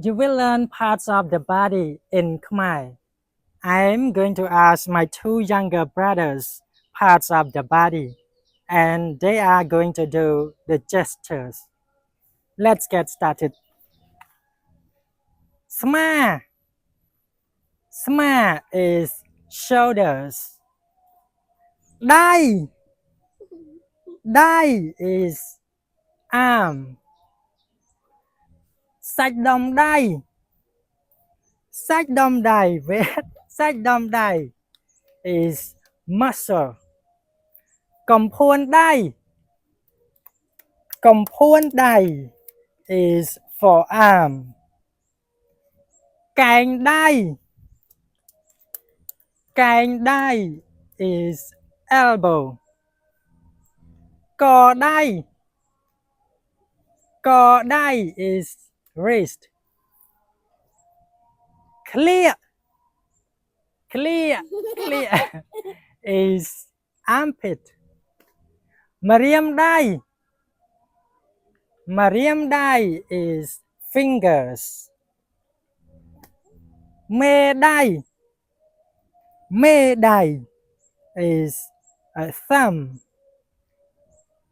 You will learn parts of the body in Khmer. I'm going to ask my two younger brothers parts of the body, and they are going to do the gestures. Let's get started. Sma. Sma is shoulders. Dai. Dai is arm. Sách đom đai. Sách đom đai. Sách đom đai is muscle. Cầm phuôn đai. Cầm phuôn đai is forearm. Cành đai. Cành đai is elbow. Cò đai. Cò đai is wrist. Clear. Clear. Clear is armpit. Mariam đai. Mariam đai is fingers. Mê đai. Mê đai is a thumb.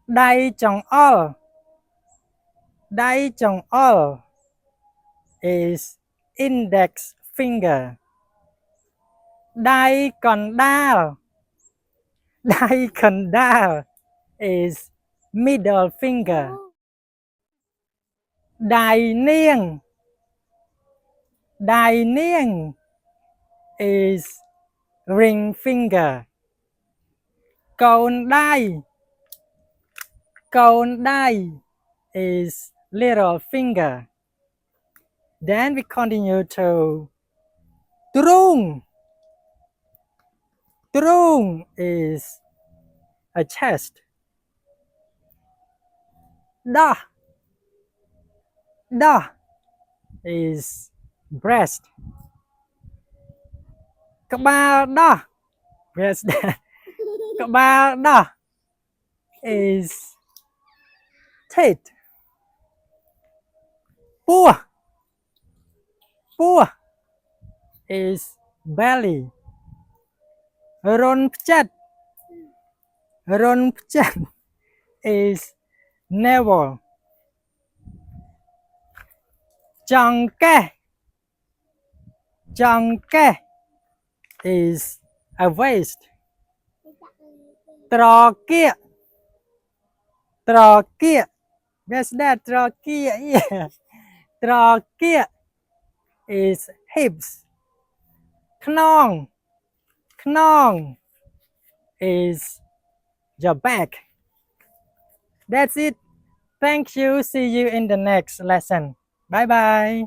Đai chong all. Đai chong all is index finger. Đai còn đal. Đai còn đal is middle finger. Đai niêng. Đai niêng is ring finger. Cone đai. Cone đai is little finger. Then we continue to Trung. Trung is a chest. Da. Da is breast. Kabal da. Breast. Kabal da is teeth. Pua. Pua is belly. Ron pchat. Ron pchat is navel. Changke. Changke is a waist. Trachea. Trachea. Where's that trachea? Yeah. Trachea is hips. Knong. Knong is your back. That's it. Thank you. See you in the next lesson. Bye bye.